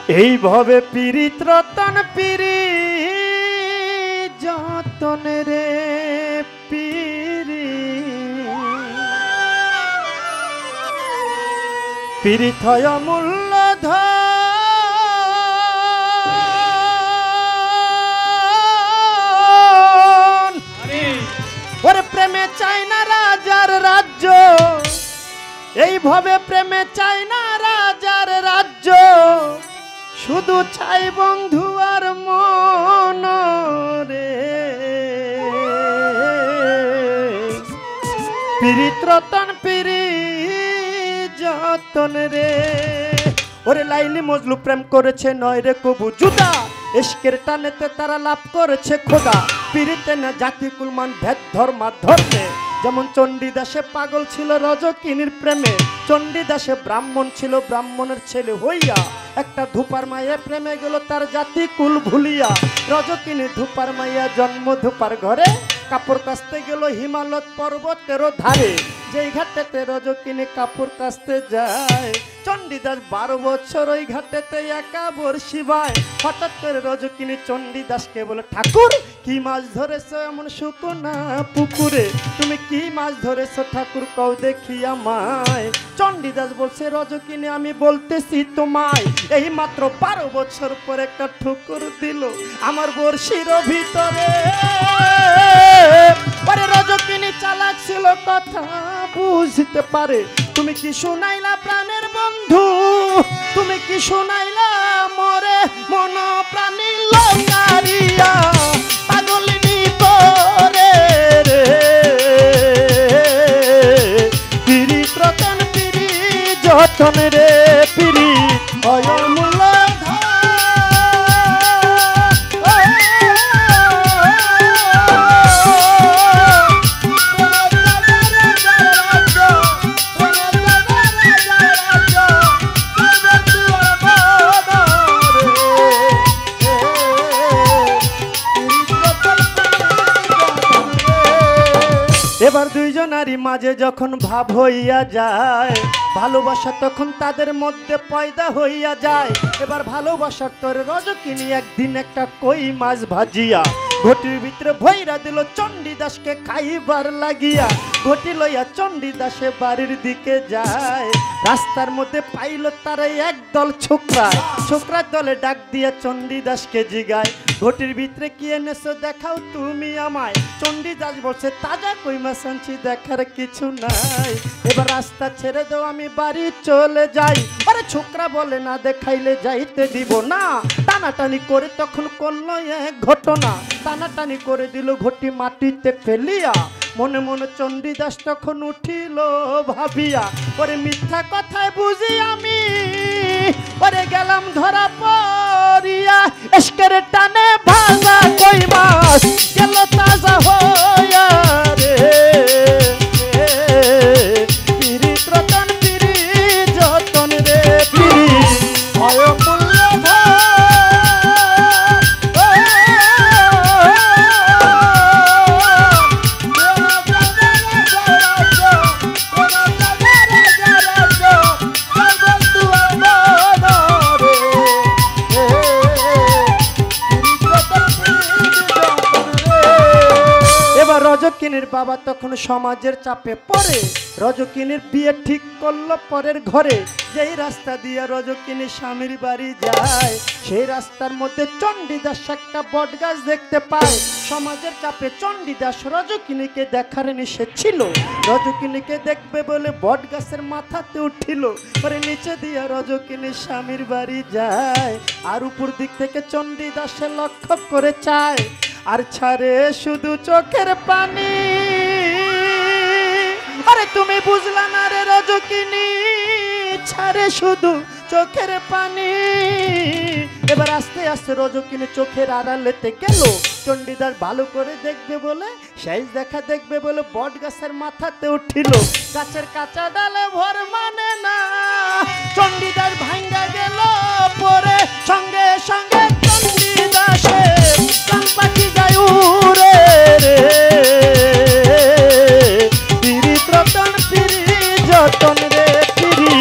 এইভাবে পীড়িত রতন পিরি যতন রে পিরি পীড়িত হয় অমূল্য ধন ওরে প্রেমে চাই না রাজার রাজ্য এইভাবে প্রেমে চাই না রাজার রাজ্য শুধু চাই বন্ধু আর মন রে পীড়িত রতন পিরি যতন রে ওরে লাইলি মজলু প্রেম করেছে নয় রে কবু জুদা ইশকের টানেতে তারা লাভ করেছে খোদা পীড়িতে না জাতি কুলমান ভেদ ধর্মা ধর্মে যেমন চণ্ডীদাসে পাগল ছিল রজকিনীর প্রেমে চণ্ডীদাসে ব্রাহ্মণ ছিল ব্রাহ্মণের ছেলে হইয়া একটা ধূপার মাইয়া প্রেমে গেল তার জাতি কুল ভুলিয়া রজকিনী ধূপার মাইয়া জন্ম ধূপার ঘরে কাপড় কাচতে গেল হিমালয় পর্বতের ধারে যেই ঘাটেতে রজকিনী কাপড় কাচতে যায় চণ্ডীদাস 12 বছর ওই ঘাটেতে একা বর্ষি বায় হঠাৎ করে রজকিনী চণ্ডীদাসকে বলে ঠাকুর কি মাছ ধরেছো এমন শুকনা পুকুরে তুমি কি মাছ ধরেছো ঠাকুর কও দেখি আমায় চণ্ডীদাস বলছে রজকিনী আমি বলতেছি তোমায় এই মাত্র 12 বছর পর একটা ঠুকুর দিল আমার বর্ষির ভিতরে পরে রজকিনী চালাক ছিল কথা বুঝতে পারে তুমি কি শুনাইলা প্রাণের বন্ধু তুমি কি শুনাইলা মরে মন প্রাণী লঙ্গারিয়া পাগলিনী করে রে পীড়িত রতন পিরি যতন রে পিরি অয়মূল্য এবার দুইজনারই মাঝে যখন ভাব হইয়া যায় ভালোবাসা তখন তাদের মধ্যে পয়দা হইয়া যায় এবার ভালোবাসার তোর রজকিনী একদিন একটা কই মাছ ভাজিয়া ঘটির ভিতরে ভৈরা দিল চণ্ডীদাসকে খাইবার লাগিয়া ঘটি লইয়া চণ্ডীদাসে বাড়ির দিকে যায় রাস্তার মধ্যে পাইল তারা একদল ছোকরার দলে ডাক দিয়া চণ্ডীদাসকে জিগায় ঘটির ভিতরে কি এনেছো দেখাও তুমি আমায় চণ্ডীদাস বলছে তাজা কই মাছ আনছি দেখার কিছু নাই এবার রাস্তা ছেড়ে দাও আমি বাড়ি চলে যাই আরে ছোকরা বলে না দেখাইলে যাইতে দিব না টানাটানি করে তখন করলো এক ঘটনা টানাটানি করে দিল ঘটি মাটিতে ফেলিয়া মনে মনে চণ্ডীদাস তখন উঠিল ভাবিয়া ওরে মিথ্যা কথায় বুঝি আমি ওরে গেলাম ধরা পড়িয়া এসকের টানে ভাজা কই মাছ গেল তাজা হইয়া রে পীড়িত রতন পিরি যতন রে পিরি অয়মূল্য রজকিনীর বাবা তখন সমাজের চাপে পড়ে রজকিনীর বিয়ে ঠিক করলো পরের ঘরে যেই রাস্তা দিয়ে রজকিনী স্বামীর বাড়ি যায় সেই রাস্তার মধ্যে চণ্ডীদাস একটা বট গাছ দেখতে পায় সমাজের চাপে চণ্ডীদাস রজকিনীকে দেখার নিষেধ ছিল রজকিনীকে দেখবে বলে বট গাছের মাথাতে উঠিল পরে নিচে দিয়ে রজকিনী স্বামীর বাড়ি যায় আর উপর দিক থেকে চণ্ডীদাসে লক্ষ্য করে চায় আর ছাড়ে শুধু চোখের পানি আরে তুমি বুঝলা না রে রজকিনী ছাড়ে শুধু চোখের পানি এবার আস্তে আস্তে রজকিনী চোখের আড়ালেতে গেল চণ্ডীদাস ভালো করে দেখবে বলে শেষ দেখা দেখবে বলে বট গাছের মাথাতে উঠিল গাছের কাঁচা ডালে ভর মানে না চণ্ডীদাস ভাঙ্গা গেল পরে সঙ্গে সঙ্গে চণ্ডীদাসে কান পাখি যায় উড়ে রে পীড়িত রতন পিরি যতন রে পিরি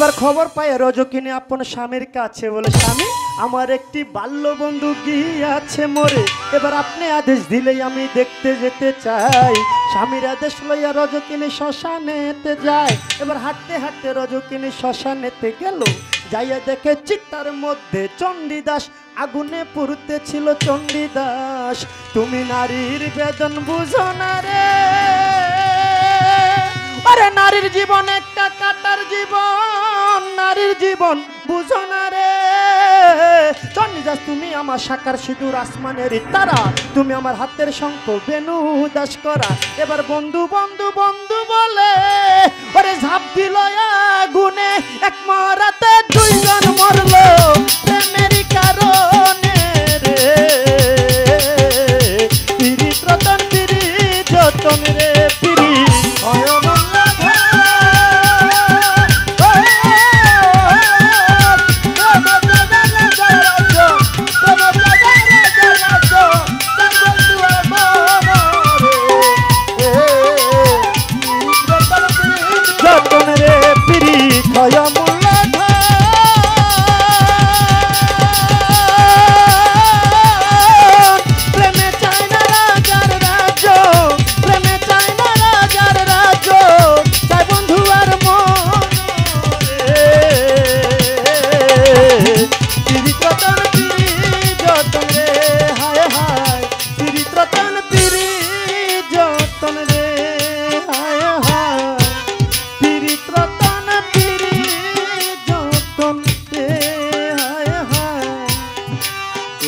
এবার খবর পায় রজকিনী আপন স্বামীর কাছে বলে, স্বামী আমার একটি বাল্য বন্ধু গিয়াছে মরে, এবার আপনি আদেশ দিলেই আমি দেখতে যেতে চাই। স্বামীর আদেশ লইয়া রজকিনী শ্মশানেতে যায়। এবার হাঁটতে হাঁটতে রজকিনী শ্মশানেতে গেল, যাইয়া দেখে চিতার মধ্যে চণ্ডীদাস, আগুনে পুড়তে ছিল চণ্ডীদাস। তুমি নারীর বেদন বুঝো না রে, আরে নারীর জীবন একটা কাটার জীবন, নারীর জীবন বুঝো না রে। চণ্ডীদাস তুমি আমার সাকার সিঁদুর আসমানের তারা, তুমি আমার হাতের শঙ্খ বেনু দাস করা। এবার বন্ধু বন্ধু বন্ধু বলে ওরে ঝাঁপ দিল আগুনে, এক মরাতে দুইজন মরলো প্রেমের কারণে রে। পিরিত রতন পিরিত যতন রে, পিরিত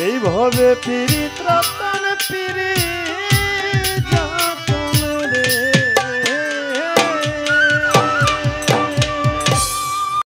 এইভাবে পিরিত রতন পিরিত